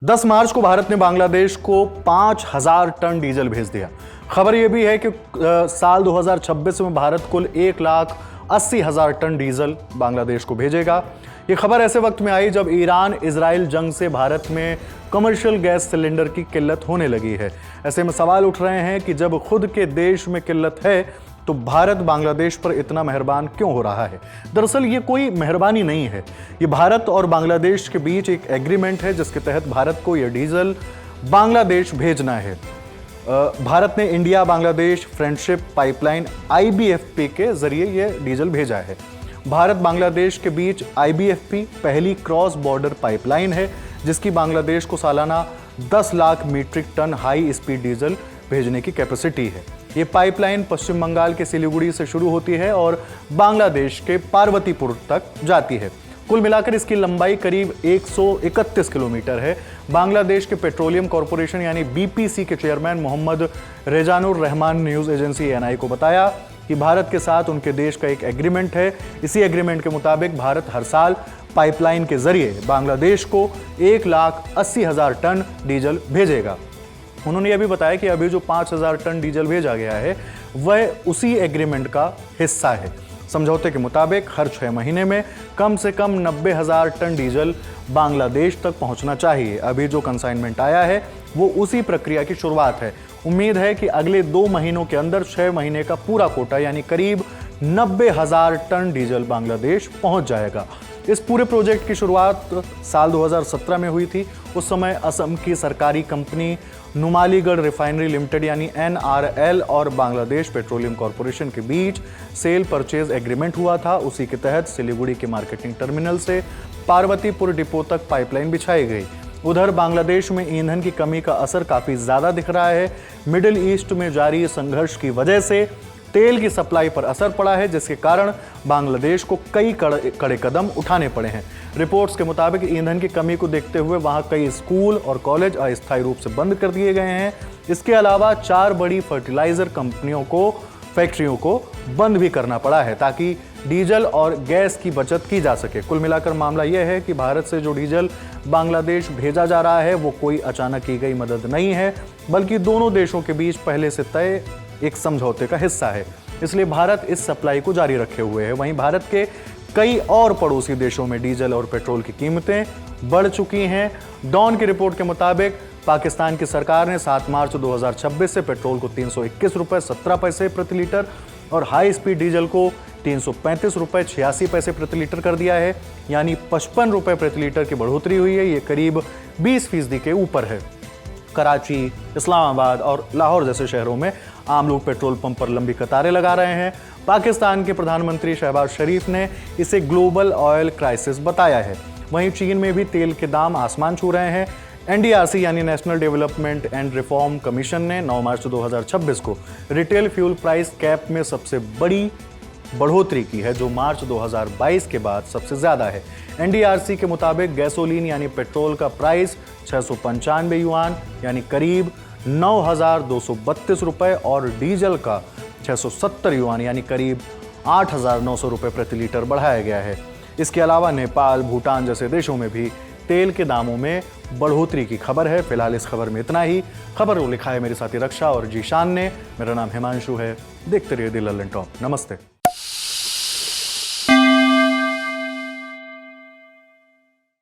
10 मार्च को भारत ने बांग्लादेश को 5,000 टन डीजल भेज दिया। खबर यह भी है कि साल 2026 में भारत कुल 1,80,000 टन डीजल बांग्लादेश को भेजेगा। ये खबर ऐसे वक्त में आई जब ईरान इजराइल जंग से भारत में कमर्शियल गैस सिलेंडर की किल्लत होने लगी है। ऐसे में सवाल उठ रहे हैं कि जब खुद के देश में किल्लत है तो भारत बांग्लादेश पर इतना मेहरबान क्यों हो रहा है। दरअसल ये कोई मेहरबानी नहीं है, ये भारत और बांग्लादेश के बीच एक एग्रीमेंट है जिसके तहत भारत को यह डीजल बांग्लादेश भेजना है। भारत ने India Bangladesh friendship pipeline IBFP के जरिए यह डीजल भेजा है। भारत बांग्लादेश के बीच IBFP पहली क्रॉस बॉर्डर पाइपलाइन है जिसकी बांग्लादेश को सालाना 10 lakh metric tonne high speed diesel भेजने की कैपेसिटी है। ये पाइपलाइन पश्चिम बंगाल के सिलीगुड़ी से शुरू होती है और बांग्लादेश के पार्वतीपुर तक जाती है। कुल मिलाकर इसकी लंबाई करीब 131 किलोमीटर है। बांग्लादेश के पेट्रोलियम कॉरपोरेशन यानी BPC के chairman Mohammad Rezanur Rahman news agency ANI को बताया कि भारत के साथ उनके देश का एक एग्रीमेंट है। इसी एग्रीमेंट के मुताबिक भारत हर साल पाइपलाइन के जरिए बांग्लादेश को 1,80,000 टन डीजल भेजेगा। उन्होंने यह भी बताया कि अभी जो 5,000 टन डीजल भेजा गया है वह उसी एग्रीमेंट का हिस्सा है। समझौते के मुताबिक हर 6 महीने में कम से कम 90,000 टन डीजल बांग्लादेश तक पहुंचना चाहिए। अभी जो कंसाइनमेंट आया है वो उसी प्रक्रिया की शुरुआत है। उम्मीद है कि अगले 2 महीनों के अंदर 6 महीने का पूरा कोटा यानी करीब 90,000 टन डीजल बांग्लादेश पहुंच जाएगा। इस पूरे प्रोजेक्ट की शुरुआत साल 2017 में हुई थी। उस समय असम की सरकारी कंपनी नुमालीगढ़ रिफाइनरी लिमिटेड यानी NRL और बांग्लादेश पेट्रोलियम कॉरपोरेशन के बीच सेल परचेज एग्रीमेंट हुआ था। उसी के तहत सिलीगुड़ी के मार्केटिंग टर्मिनल से पार्वतीपुर डिपो तक पाइपलाइन बिछाई गई। उधर बांग्लादेश में ईंधन की कमी का असर काफी ज्यादा दिख रहा है। मिडिल ईस्ट में जारी संघर्ष की वजह से तेल की सप्लाई पर असर पड़ा है जिसके कारण बांग्लादेश को कई कड़े कदम उठाने पड़े हैं। रिपोर्ट्स के मुताबिक ईंधन की कमी को देखते हुए वहां कई स्कूल और कॉलेज अस्थायी रूप से बंद कर दिए गए हैं। इसके अलावा 4 बड़ी फर्टिलाइजर फैक्ट्रियों को बंद भी करना पड़ा है ताकि डीजल और गैस की बचत की जा सके। कुल मिलाकर मामला यह है कि भारत से जो डीजल बांग्लादेश भेजा जा रहा है वो कोई अचानक की गई मदद नहीं है बल्कि दोनों देशों के बीच पहले से तय एक समझौते का हिस्सा है। इसलिए भारत इस सप्लाई को जारी रखे हुए है। वहीं भारत के कई और पड़ोसी देशों में डीजल और पेट्रोल की कीमतें बढ़ चुकी हैं। डॉन की रिपोर्ट के मुताबिक पाकिस्तान की सरकार ने 7 मार्च 2026 से पेट्रोल को 321 रुपये 17 पैसे प्रति लीटर और हाई स्पीड डीजल को 335 रुपये 86 पैसे प्रति लीटर कर दिया है, यानी 55 रुपये प्रति लीटर की बढ़ोतरी हुई है। ये करीब 20% के ऊपर है। कराची, इस्लामाबाद और लाहौर जैसे शहरों में आम लोग पेट्रोल पंप पर लंबी कतारें लगा रहे हैं। पाकिस्तान के प्रधानमंत्री शहबाज शरीफ ने इसे ग्लोबल ऑयल क्राइसिस बताया है। वहीं चीन में भी तेल के दाम आसमान छू रहे हैं। NDRC यानी national development and reform commission ने 9 मार्च 2026 को रिटेल फ्यूल प्राइस कैप में सबसे बड़ी बढ़ोतरी की है जो मार्च 2022 के बाद सबसे ज्यादा है। NDRC के मुताबिक गैसोलीन यानी पेट्रोल का प्राइस 695 युआन यानी करीब 9,232 रुपये और डीजल का 670 युआन यानी करीब 8,900 रुपये प्रति लीटर बढ़ाया गया है। इसके अलावा नेपाल, भूटान जैसे देशों में भी तेल के दामों में बढ़ोतरी की खबर है। फिलहाल इस खबर में इतना ही। खबर को लिखा है मेरे साथी रक्षा और जीशान ने। मेरा नाम हिमांशु है। देखते रहिए द लल्लन टॉप। नमस्ते।